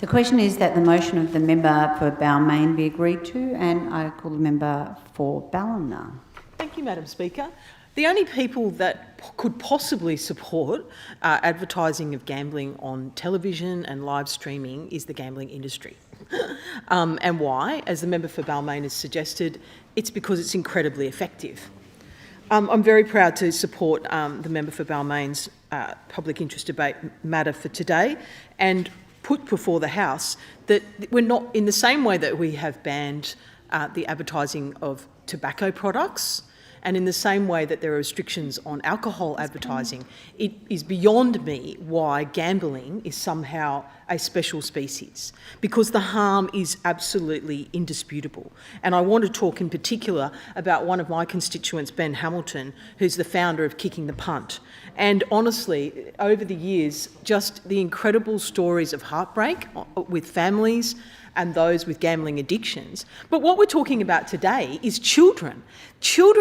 The question is that the motion of the member for Balmain be agreed to, and I call the member for Ballina. Thank you, Madam Speaker. The only people that could possibly support advertising of gambling on television and live streaming is the gambling industry. And why? As the member for Balmain has suggested, it's because it's incredibly effective. I'm very proud to support the member for Balmain's public interest debate matter for today, and put before the House that we're not, in the same way that we have banned the advertising of tobacco products, and in the same way that there are restrictions on alcohol advertising, it is beyond me why gambling is somehow a special species, because the harm is absolutely indisputable. And I want to talk in particular about one of my constituents, Ben Hamilton, who's the founder of Kicking the Punt. And honestly, over the years, just the incredible stories of heartbreak with families and those with gambling addictions. But what we're talking about today is children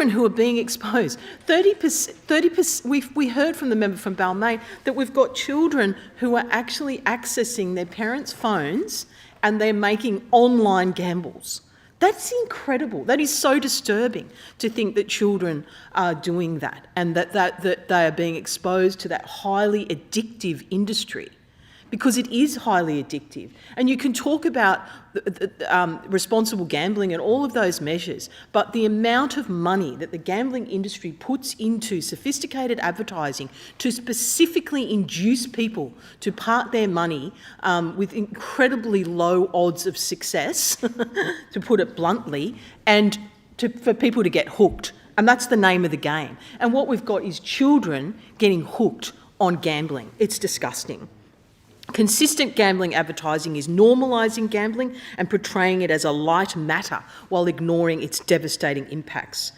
who are being exposed. 30%, we heard from the member from Balmain that we've got children who are actually accessing their parents' phones and they're making online gambles. That's incredible. That is so disturbing to think that children are doing that, and that they are being exposed to that highly addictive industry, because it is highly addictive. And you can talk about responsible gambling and all of those measures, but the amount of money that the gambling industry puts into sophisticated advertising to specifically induce people to part their money with incredibly low odds of success, to put it bluntly, and for people to get hooked. And that's the name of the game. And what we've got is children getting hooked on gambling. It's disgusting. Consistent gambling advertising is normalising gambling and portraying it as a light matter while ignoring its devastating impacts.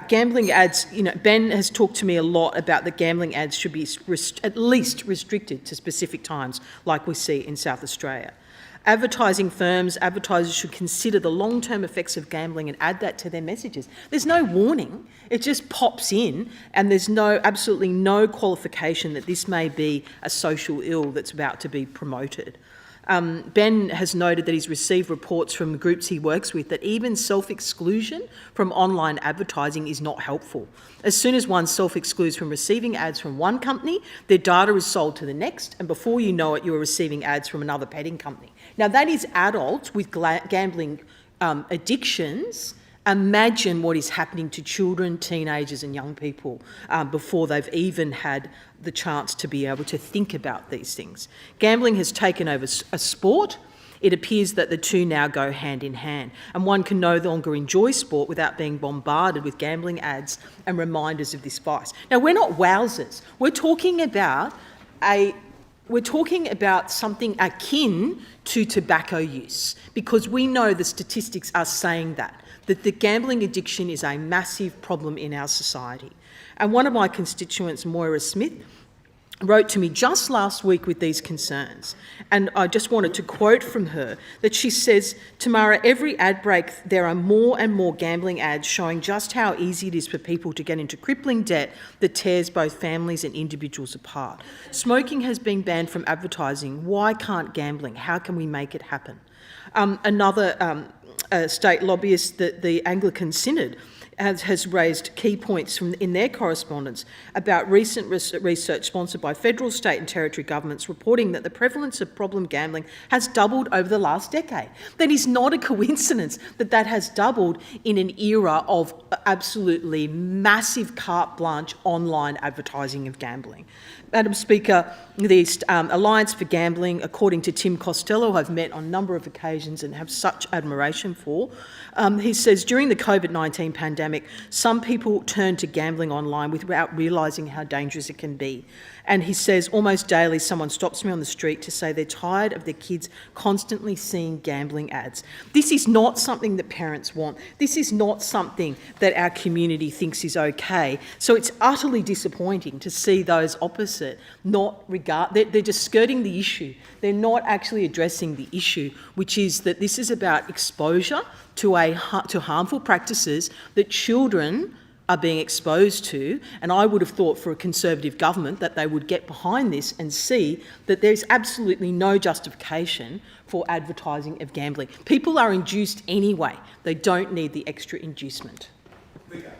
Gambling ads, Ben has talked to me a lot about that gambling ads should be at least restricted to specific times, like we see in South Australia. Advertisers should consider the long-term effects of gambling and add that to their messages. There's no warning, it just pops in, and there's absolutely no qualification that this may be a social ill that's about to be promoted. Ben has noted that he's received reports from the groups he works with that even self-exclusion from online advertising is not helpful. As soon as one self-excludes from receiving ads from one company, their data is sold to the next, and before you know it, you're receiving ads from another betting company. Now, that is adults with gambling addictions. Imagine what is happening to children, teenagers and young people before they've even had the chance to be able to think about these things. Gambling has taken over a sport. It appears that the two now go hand in hand, and one can no longer enjoy sport without being bombarded with gambling ads and reminders of this vice. Now, we're not wowsers. We're talking about something akin to tobacco use, because we know the statistics are saying that the gambling addiction is a massive problem in our society. And one of my constituents, Moira Smith, wrote to me just last week with these concerns. And I just wanted to quote from her that she says, "Tamara, every ad break there are more and more gambling ads showing just how easy it is for people to get into crippling debt that tears both families and individuals apart. Smoking has been banned from advertising. Why can't gambling? How can we make it happen?" Another state lobbyist, the Anglican Synod, has raised key points in their correspondence about recent research sponsored by federal, state and territory governments reporting that the prevalence of problem gambling has doubled over the last decade. That is not a coincidence that has doubled in an era of absolutely massive carte blanche online advertising of gambling. Madam Speaker, the Alliance for Gambling, according to Tim Costello, I've met on a number of occasions and have such admiration for, he says during the COVID-19 pandemic, some people turn to gambling online without realising how dangerous it can be. And he says almost daily someone stops me on the street to say they're tired of their kids constantly seeing gambling ads. This is not something that parents want. This is not something that our community thinks is okay. So it's utterly disappointing to see those opposite they're just skirting the issue. They're not actually addressing the issue, which is that this is about exposure to harmful practices that children are being exposed to, and I would have thought for a Conservative government that they would get behind this and see that there's absolutely no justification for advertising of gambling. People are induced anyway. They don't need the extra inducement. Speaker.